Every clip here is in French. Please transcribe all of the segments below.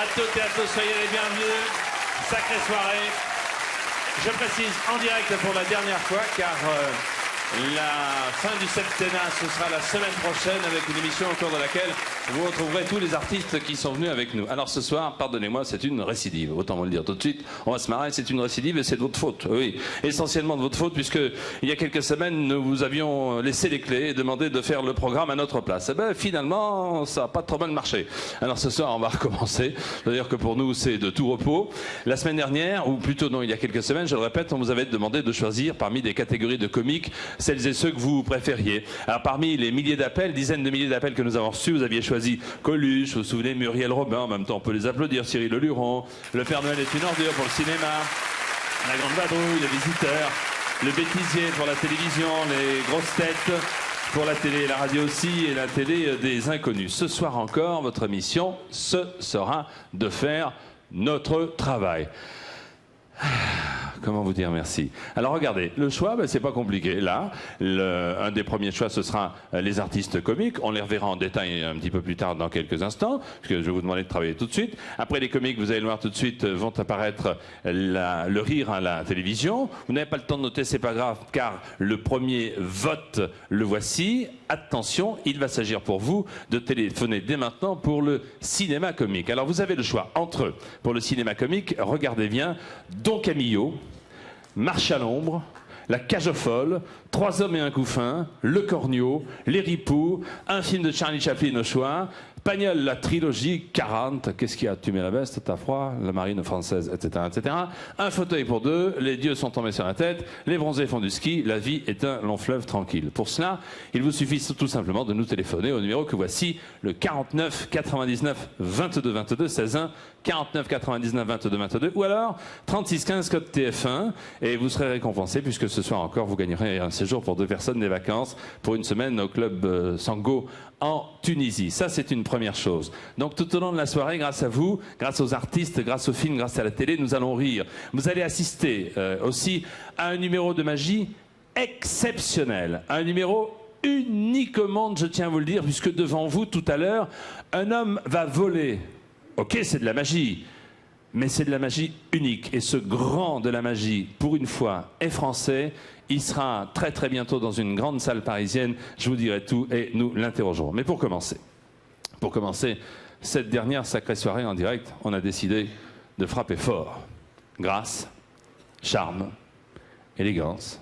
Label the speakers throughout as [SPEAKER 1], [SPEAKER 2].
[SPEAKER 1] À toutes et à tous, soyez les bienvenus. Sacrée soirée. Je précise en direct pour la dernière fois, car la fin du septennat, ce sera la semaine prochaine avec une émission au cours de laquelle vous retrouverez tous les artistes qui sont venus avec nous. Alors ce soir, pardonnez-moi, c'est une récidive. Autant vous le dire tout de suite. On va se marrer, c'est une récidive et c'est de votre faute. Oui, essentiellement de votre faute, puisque il y a quelques semaines, nous vous avions laissé les clés et demandé de faire le programme à notre place. Et bien finalement, ça n'a pas trop mal marché. Alors ce soir, on va recommencer. C'est-à-dire que pour nous, c'est de tout repos. La semaine dernière, ou plutôt non, il y a quelques semaines, je le répète, on vous avait demandé de choisir parmi des catégories de comiques celles et ceux que vous préfériez. Alors parmi les milliers d'appels, dizaines de milliers d'appels que nous avons reçus, vous aviez choisi Coluche, vous vous souvenez, Muriel Robin, en même temps on peut les applaudir, Cyril Leluron, Le Père Noël est une ordure pour le cinéma, La Grande Vadrouille, Le Visiteur, Le Bêtisier pour la télévision, Les Grosses Têtes pour la télé et la radio aussi, et la télé des inconnus. Ce soir encore, votre mission, ce sera de faire notre travail. Comment vous dire merci? Alors regardez, le choix, c'est pas compliqué. Là, un des premiers choix, ce sera les artistes comiques. On les reverra en détail un petit peu plus tard dans quelques instants, parce que je vais vous demander de travailler tout de suite. Après les comiques, vous allez le voir tout de suite, vont apparaître le rire à la télévision. Vous n'avez pas le temps de noter, c'est pas grave, car le premier vote, le voici. Attention, il va s'agir pour vous de téléphoner dès maintenant pour le cinéma comique. Alors vous avez le choix entre, pour le cinéma comique, regardez bien, Don Camillo, Marche à l'ombre, La Cage aux folles, Trois hommes et un couffin, Le Cornio, Les Ripoux, un film de Charlie Chaplin au choix, Pagnol, la trilogie 40, qu'est-ce qu'il y a? Tu mets la veste, t'as froid, la marine française, etc., etc. Un fauteuil pour deux, les dieux sont tombés sur la tête, les bronzés font du ski, la vie est un long fleuve tranquille. Pour cela, il vous suffit tout simplement de nous téléphoner au numéro que voici, le 49 99 22 22 16 1, 49 99 22 22, ou alors 36 15 code TF1, et vous serez récompensé puisque ce soir encore vous gagnerez un séjour pour 2 personnes, des vacances pour une semaine au club Sango en Tunisie. Ça, c'est une première chose. Donc tout au long de la soirée, grâce à vous, grâce aux artistes, grâce aux films, grâce à la télé, nous allons rire. Vous allez assister aussi à un numéro de magie exceptionnel, un numéro unique au monde, je tiens à vous le dire, puisque devant vous, tout à l'heure, un homme va voler. Ok, c'est de la magie, mais c'est de la magie unique. Et ce grand de la magie, pour une fois, est français. Il sera très très bientôt dans une grande salle parisienne. Je vous dirai tout et nous l'interrogerons. Mais pour commencer cette dernière sacrée soirée en direct, on a décidé de frapper fort. Grâce, charme, élégance,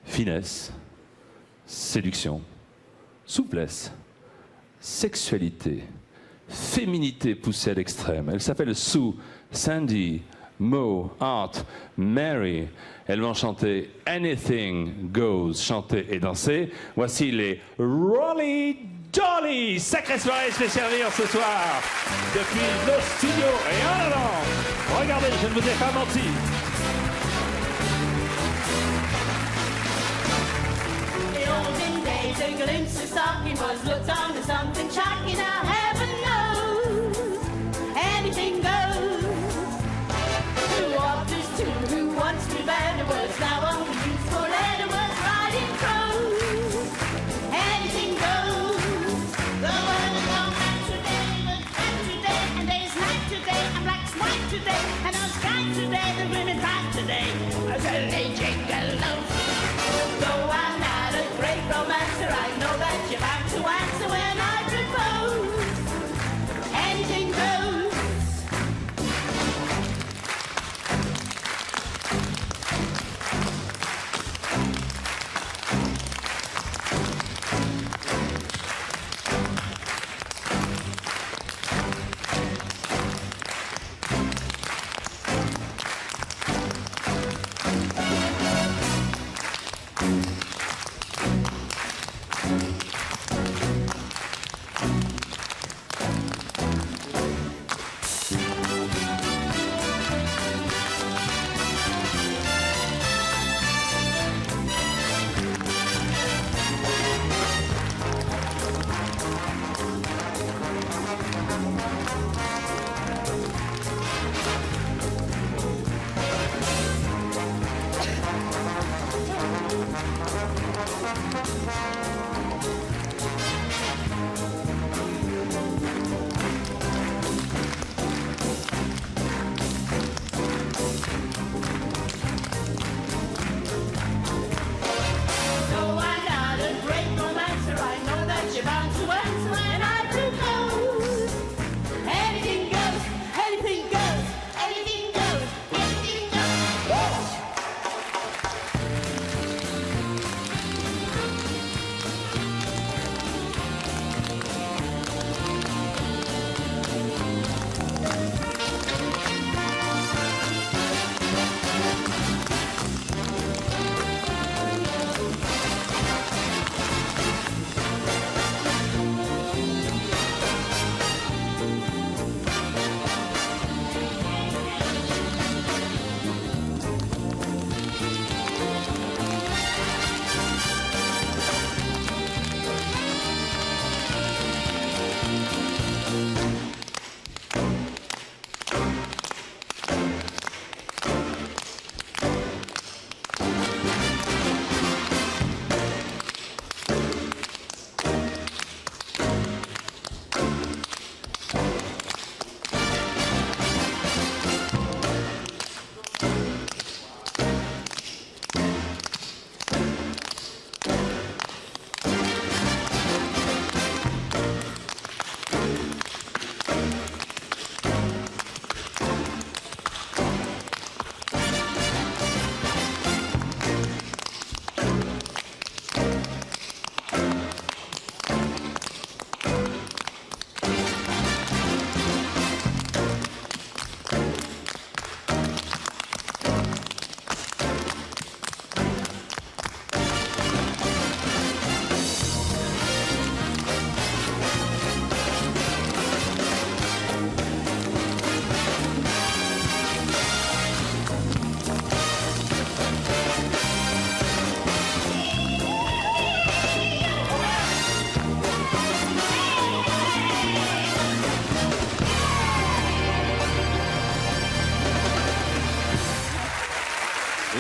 [SPEAKER 1] finesse, séduction, souplesse, sexualité, féminité poussée à l'extrême. Elle s'appelle Sue, Sandy, Mo, Art, Mary. Elles vont chanter Anything Goes, chanter et danser. Voici les Rolly Dolly. Sacrée soirée spéciale rire ce soir depuis le studio. Et en avant, regardez, je ne vous ai pas menti.
[SPEAKER 2] The olden days, a glimpse of stocking was looked on as something shocking. Now heaven knows, anything goes. Who offers to, who wants to better words, now only used for letter words, riding crows. Anything goes. The world is long night today, but night today, and there's night today, and black's white today, and no sky today, the women bright today. As a legend gallows. Though I'm not a great romancer, I know that you're bound to answer when I propose. Anything goes.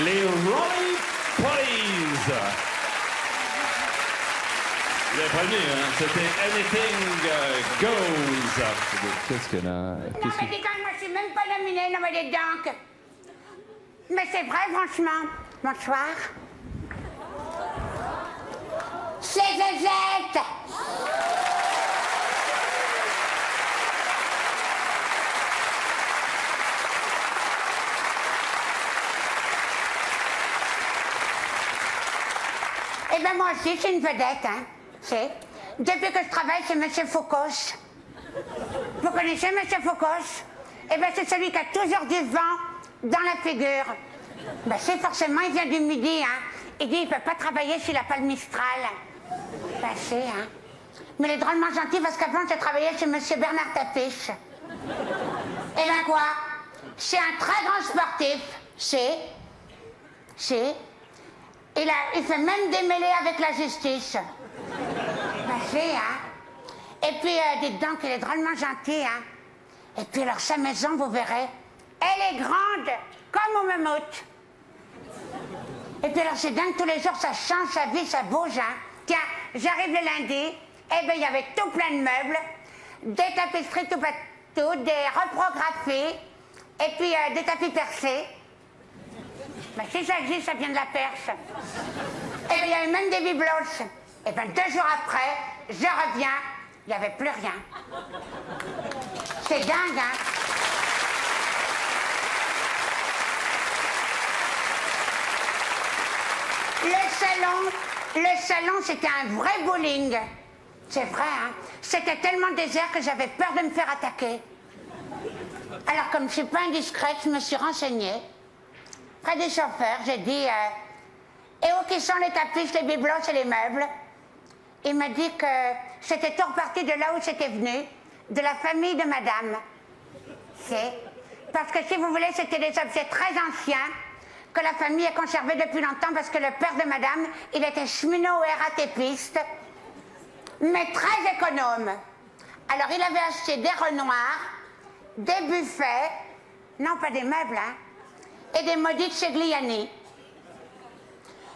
[SPEAKER 1] les Rolling Police. Vous avez prévenu, hein, c'était Anything Goes. Qu'est-ce qu'elle a?
[SPEAKER 3] Non, mais dis donc, moi, je suis même pas nominée, non, mais dis donc. Mais c'est vrai, franchement. Bonsoir. C'est Zezette. Eh bien, moi aussi, je suis une vedette, hein. C'est. Depuis que je travaille chez M. Foucault. Vous connaissez M. Foucault? Eh bien, c'est celui qui a toujours du vent dans la figure. Ben, c'est forcément, il vient du Midi, hein. Il dit, il ne peut pas travailler s'il n'a pas le Mistral. Ben, c'est, hein. Mais il est drôlement gentil parce qu'avant, j'ai travaillé chez M. Bernard Tapiche. Eh ben quoi? C'est un très grand sportif. C'est. Il fait même des mêlées avec la justice. Ben, c'est, hein. Et puis, dites donc, il est drôlement gentil, hein. Et puis, alors, sa maison, vous verrez, elle est grande, comme au mammouth. Et puis, alors, c'est dingue, tous les jours, ça change, ça vit, ça bouge, hein. Tiens, j'arrive le lundi, eh bien, il y avait tout plein de meubles, des tapisseries tout partout, des reprographies, et puis des tapis percés. Ben, si ça existe, ça vient de la Perse. Et bien, il y avait même des biblos. Et bien, 2 jours après, je reviens, il n'y avait plus rien. C'est dingue, hein? Le salon, c'était un vrai bowling. C'est vrai, hein? C'était tellement désert que j'avais peur de me faire attaquer. Alors, comme je ne suis pas indiscrète, je me suis renseignée. Près des chauffeurs, j'ai dit et où qui sont les tapis, les bibelots et les meubles? Il m'a dit que c'était tout reparti de là où c'était venu, de la famille de madame. C'est. Parce que si vous voulez, c'était des objets très anciens que la famille a conservés depuis longtemps parce que le père de madame, il était cheminot RATPiste, mais très économe. Alors il avait acheté des renoirs, des buffets, non pas des meubles, hein, et des maudites chez Gliani.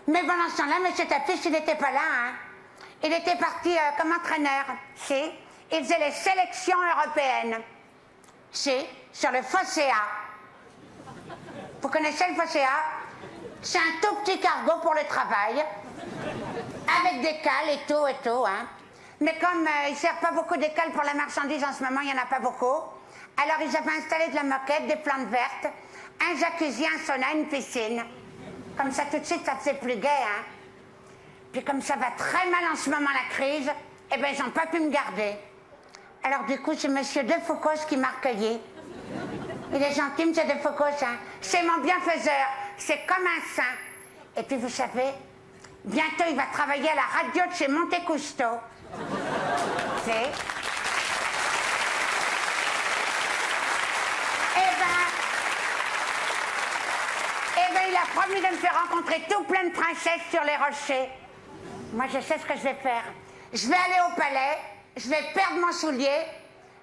[SPEAKER 3] Mais pendant ce temps-là, M. Tapiche, il n'était pas là, hein. Il était parti comme entraîneur, si. Il faisait les sélections européennes, si, sur le Phocéa. Vous connaissez le Phocéa? C'est un tout petit cargo pour le travail, avec des cales et tout, hein. Mais comme il ne sert pas beaucoup de cales pour la marchandise en ce moment, il n'y en a pas beaucoup, alors ils avaient installé de la moquette, des plantes vertes, un jacuzzi, un sauna, une piscine. Comme ça, tout de suite, ça faisait plus gai, hein. Puis comme ça va très mal en ce moment, la crise, eh bien, ils n'ont pas pu me garder. Alors du coup, c'est M. Defoucault qui m'a recueilli. Il est gentil, M. Defoucault, hein. C'est mon bienfaiseur, c'est comme un saint. Et puis, vous savez, bientôt, il va travailler à la radio de chez Monte Custo. C'est... Eh ben, il a promis de me faire rencontrer tout plein de princesses sur les rochers. Moi, je sais ce que je vais faire. Je vais aller au palais, je vais perdre mon soulier.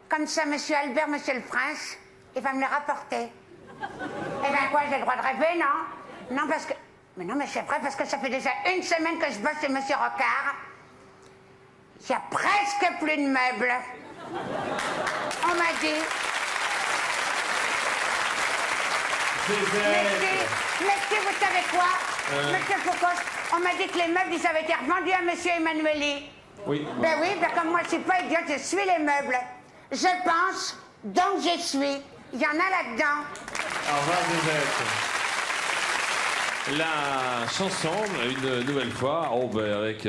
[SPEAKER 3] Comme ça, monsieur Albert, monsieur le prince, il va me le rapporter. Eh bien, quoi, j'ai le droit de rêver, non? Non, parce que... Mais non, mais c'est vrai, parce que ça fait déjà 1 semaine que je bosse chez monsieur Rocard. Il n'y a presque plus de meubles. On m'a dit... Mais si, vous savez quoi, monsieur Foucault, on m'a dit que les meubles, ils avaient été revendus à monsieur Emmanueli.
[SPEAKER 1] Oui.
[SPEAKER 3] Ben oui, ben comme moi, je suis pas idiote, je suis les meubles. Je pense, donc je suis. Il y en a là-dedans.
[SPEAKER 1] Au revoir, Zezette. La chanson, une nouvelle fois, avec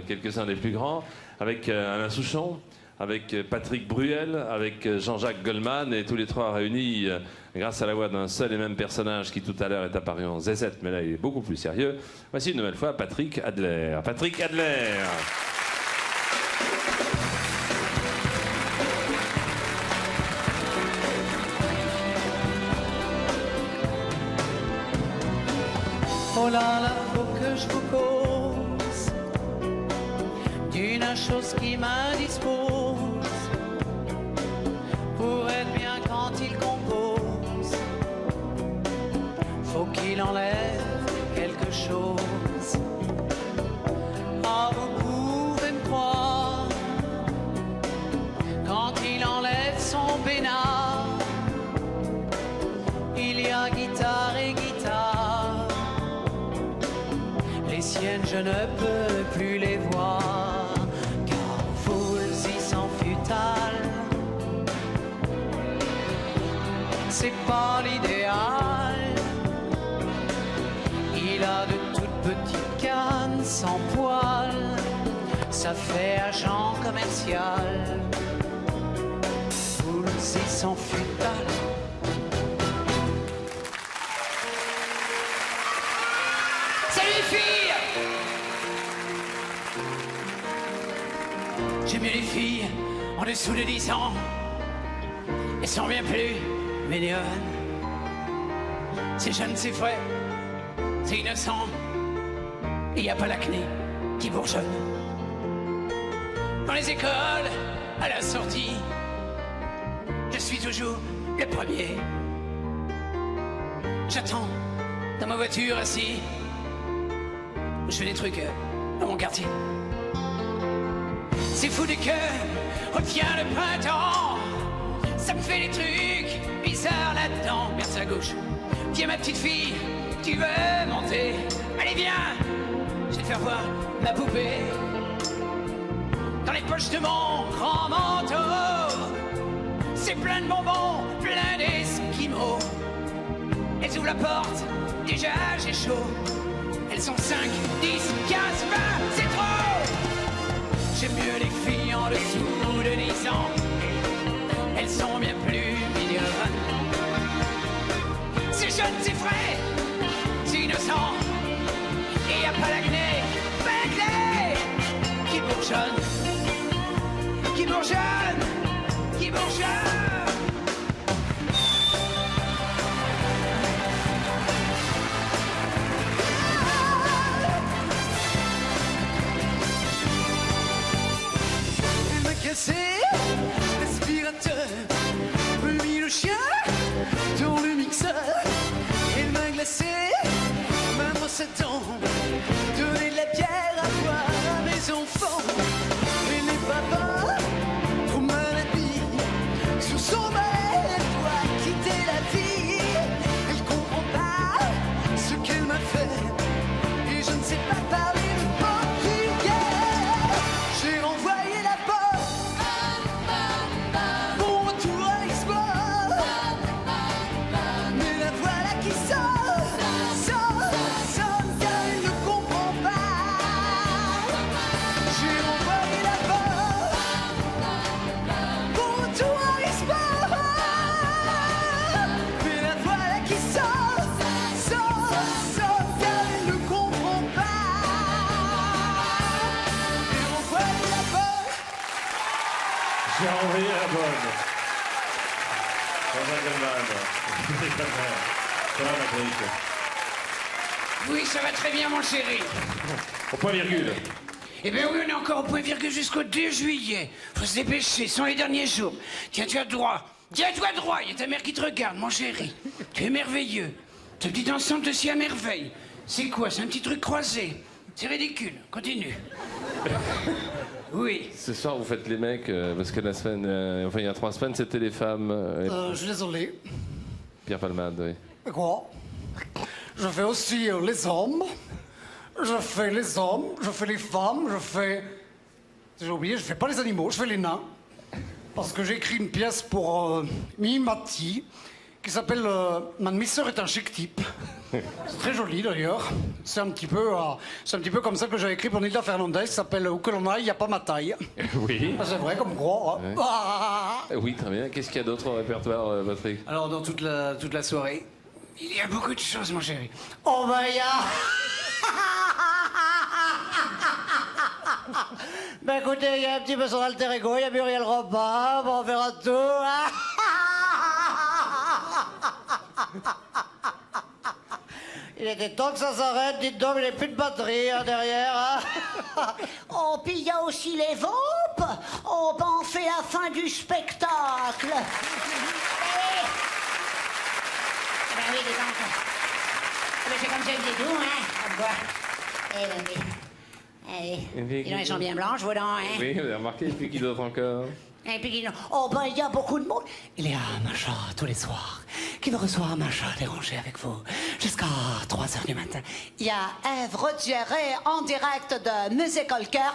[SPEAKER 1] quelques-uns des plus grands, avec Alain Souchon, avec Patrick Bruel, avec Jean-Jacques Goldman, et tous les trois réunis grâce à la voix d'un seul et même personnage qui tout à l'heure est apparu en Zezette, mais là il est beaucoup plus sérieux. Voici une nouvelle fois Patrick Adler. Patrick Adler.
[SPEAKER 4] Oh là là, faut que je vous cause d'une chose qui m'indispose pour être bien quand il compose. Faut qu'il il enlève quelque chose. Ah, vous pouvez me croire, quand il enlève son bénard, il y a guitare et guitare. Les siennes, je ne peux plus les voir, car vous y sont futales. C'est pas l'idéal. Il a de toutes petites cannes sans poil, ça fait agent commercial. Vous y sont futales. Salut les filles! J'aime mieux les filles en dessous de 10 ans. Elles sont bien plus mignonnes. C'est jeune, c'est frais, c'est innocent. Il n'y a pas l'acné qui bourgeonne. Dans les écoles, à la sortie, je suis toujours le premier. J'attends dans ma voiture assis. Je fais des trucs dans mon quartier. C'est fou de cœur, retiens le printemps. Ça me fait des trucs bizarres là-dedans. Merci à gauche. Tiens ma petite fille, tu veux monter? Allez viens, je vais te faire voir ma poupée. Dans les poches de mon grand manteau, c'est plein de bonbons, plein d'esquimaux. Elles ouvrent la porte, déjà j'ai chaud. Elles sont 5, 10, 15, 20, c'est trop. J'aime mieux les filles en dessous de 10 ans. Elles sont bien plus mignonnes. C'est jeune, c'est frais, c'est innocent. Et y a pas l'acné, qui bourgeonne, qui bourgeonne, qui bourgeonne. L'aspirateur, remis le chien dans le mixeur. Elle m'a glacé ma brosse à dents, donné de la bière à boire à mes enfants. Et les papas, trop maladie, sur son mal, elle doit quitter la vie. Elle comprend pas ce qu'elle m'a fait, et je ne sais pas parler le portugais. J'ai renvoyé la porte.
[SPEAKER 1] J'ai envoyé la bonne. Ça va, Patrick?
[SPEAKER 5] Oui, ça va très bien, mon chéri.
[SPEAKER 1] Au point virgule.
[SPEAKER 5] Eh bien oui, on est encore au point virgule jusqu'au 2 juillet. Faut se dépêcher, ce sont les derniers jours. Tiens-toi droit. Tiens-toi droit, il y a ta mère qui te regarde, mon chéri. Tu es merveilleux. Ce petit ensemble te sied à merveille. C'est quoi? C'est un petit truc croisé. C'est ridicule. Continue. Oui.
[SPEAKER 6] Ce soir, vous faites les mecs, parce que la semaine, enfin il y a 3 semaines, c'était les femmes.
[SPEAKER 7] Je suis désolé.
[SPEAKER 6] Pierre Palmade, oui.
[SPEAKER 7] Et quoi? Je fais aussi les hommes. Je fais les hommes, je fais les femmes, je fais... J'ai oublié, je fais pas les animaux, je fais les nains. Parce que j'ai écrit une pièce pour Mimati, qui s'appelle Ma sœur est un chic type. C'est très joli d'ailleurs. C'est un petit peu comme ça que j'ai écrit pour Nilda Fernandez, qui s'appelle Où que l'on aille, il n'y a pas ma taille.
[SPEAKER 6] Oui.
[SPEAKER 7] C'est vrai, comme quoi. Hein.
[SPEAKER 6] Ouais.
[SPEAKER 7] Ah.
[SPEAKER 6] Oui, très bien. Qu'est-ce qu'il y a d'autre au répertoire, Patrick?
[SPEAKER 5] Alors, dans toute la soirée, il y a beaucoup de choses, mon chéri.
[SPEAKER 7] Oh bah ya. Ben écoutez, il y a un petit peu son alter ego, il y a Muriel Robin, bon, on verra tout. Hein. Il était temps que ça s'arrête, dites donc, il n'y a plus de batterie hein, derrière. Hein.
[SPEAKER 3] Oh, puis il y a aussi les vampes. Oh, ben on fait la fin du spectacle. Ben oui, dis donc. ben, c'est comme ça que c'est tout, hein. À boire. Eh ben, allez. Dis donc, elles sont bien blanches, vos dents, hein.
[SPEAKER 6] Oui, vous avez remarqué, et puis qui d'autre encore?
[SPEAKER 3] Et puis, oh, ben, il y a beaucoup de monde. Il y a un machin tous les soirs qui me reçoit un machin dérangé avec vous jusqu'à 3 h du matin. Il y a Ève Retiéré en direct de Musical Cœur.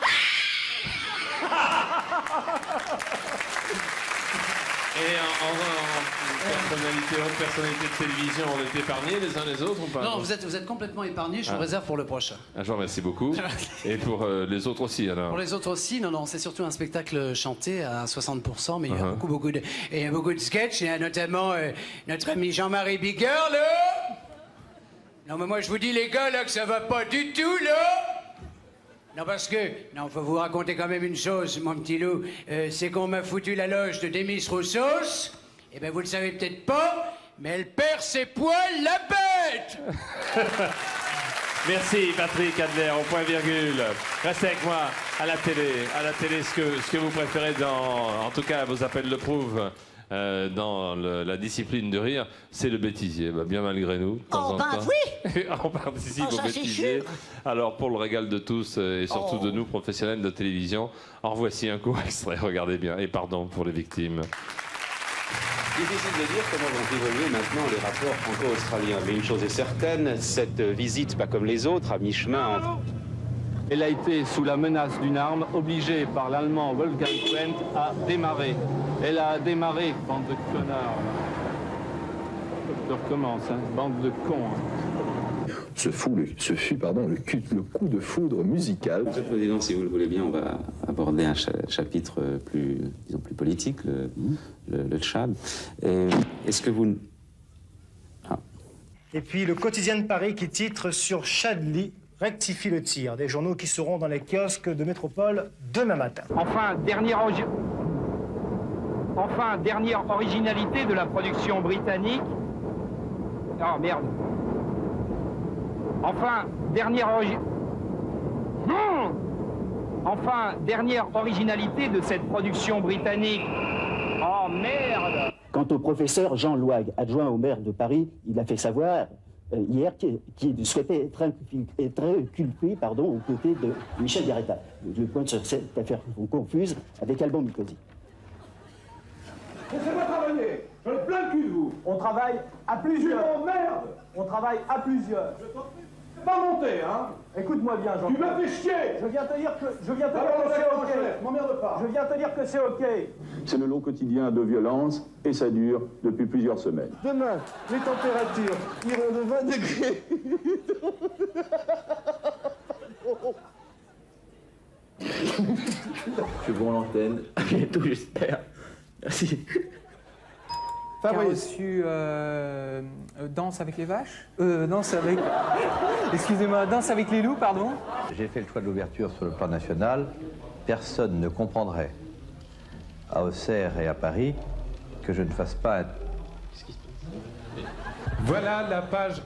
[SPEAKER 6] Et en personnalité de télévision, on est épargnés les uns les autres ou pas?
[SPEAKER 5] Non, vous êtes complètement épargnés, je vous réserve pour le prochain.
[SPEAKER 6] Je vous remercie beaucoup. Et pour les autres aussi, alors?
[SPEAKER 5] Pour les autres aussi, non, c'est surtout un spectacle chanté à 60%, mais il y a beaucoup de sketchs. Il y a notamment notre ami Jean-Marie Bigard, là. Non, mais moi, je vous dis, les gars, là, que ça va pas du tout, là. Non, parce que, non, faut vous raconter quand même une chose, mon petit loup. C'est qu'on m'a foutu la loge de Demis Roussos. Eh ben, vous le savez peut-être pas, mais elle perd ses poils, la bête.
[SPEAKER 1] Merci Patrick Adler, au point virgule. Restez avec moi à la télé, ce que vous préférez en tout cas vos appels le prouvent. Dans la discipline de rire, c'est le bêtisier. Bah, bien malgré nous, de temps en temps.
[SPEAKER 3] Oui.
[SPEAKER 1] On participe
[SPEAKER 3] Oh,
[SPEAKER 1] au
[SPEAKER 3] ça, c'est
[SPEAKER 1] bêtisier.
[SPEAKER 3] sûr.
[SPEAKER 1] Alors, pour le régal de tous et surtout de nous, professionnels de télévision, en voici un court extrait. Regardez bien. Et pardon pour les victimes.
[SPEAKER 8] Difficile de dire comment vont évoluer maintenant les rapports franco-australiens. Mais une chose est certaine, cette visite, pas comme les autres, à mi-chemin entre...
[SPEAKER 9] Elle a été, sous la menace d'une arme, obligée par l'Allemand Wolfgang Wendt à démarrer. Elle a démarré, bande de connards. Je recommence, hein, bande de cons. Hein.
[SPEAKER 10] Ce fut le coup de foudre musical.
[SPEAKER 8] Monsieur le Président, si vous le voulez bien, on va aborder un chapitre plus politique, le Tchad. Est-ce que vous...
[SPEAKER 11] Et puis le quotidien de Paris qui titre sur Chadli rectifie le tir. Des journaux qui seront dans les kiosques de métropole demain matin.
[SPEAKER 9] Enfin, dernière originalité de la production britannique. Oh merde. Enfin, dernière originalité de cette production britannique. Oh merde.
[SPEAKER 12] Quant au professeur Jean Louag, adjoint au maire de Paris, il a fait savoir hier qu'il souhaitait être inculpé aux côtés de Michel Garetta. Je pointe sur cette affaire confuse avec Alban Mikosi.
[SPEAKER 13] Laissez-moi travailler. Je le plein le cul de vous. On travaille à plusieurs. Oh merde. On travaille à plusieurs. Je t'en prie. Pas monter, hein. Écoute-moi bien, Jean. Tu m'as fait chier. Je viens te dire que c'est OK. M'emmerde pas. Je viens te dire que c'est OK.
[SPEAKER 10] C'est le long quotidien de violence et ça dure depuis plusieurs semaines.
[SPEAKER 13] Demain, les températures iront de 20 degrés.
[SPEAKER 10] Je vends l'antenne. Bientôt, j'espère. Merci.
[SPEAKER 14] Qui a reçu Danse avec les vaches Danse avec... Excusez-moi, Danse avec les loups, pardon.
[SPEAKER 15] J'ai fait le choix de l'ouverture sur le plan national. Personne ne comprendrait, à Auxerre et à Paris, que je ne fasse pas un...
[SPEAKER 6] Voilà la page...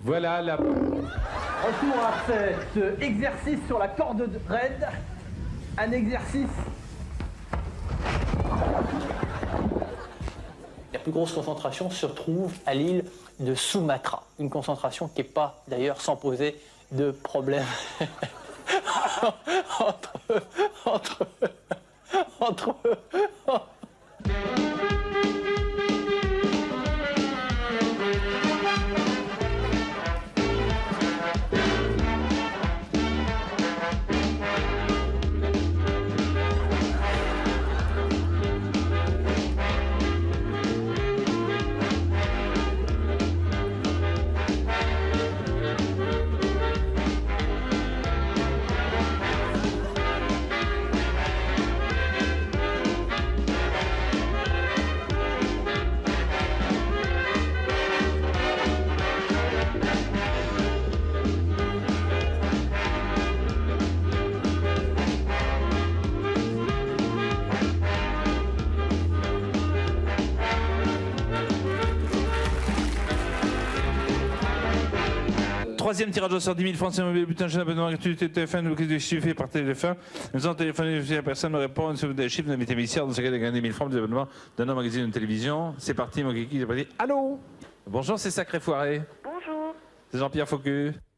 [SPEAKER 6] Voilà la...
[SPEAKER 14] Retour à cet exercice sur la corde raide. Un exercice...
[SPEAKER 16] La plus grosse concentration se trouve à l'île de Sumatra. Une concentration qui n'est pas d'ailleurs sans poser de problème entre
[SPEAKER 17] Troisième tirage au sort 10 000 francs, c'est un bulletin jeune abonnement gratuité TF1 ou qui est chiffré par téléphone. Nous avons téléphoné si la personne me répond, si vous avez des chiffres, d'invité ministère, dans ce cas de gagner 1000 francs de abonnement d'un autre magazine de télévision. C'est parti, mon kiki, c'est parti. Allô? Bonjour, c'est Sacré Foiré.
[SPEAKER 18] Bonjour.
[SPEAKER 17] C'est Jean-Pierre Faucu.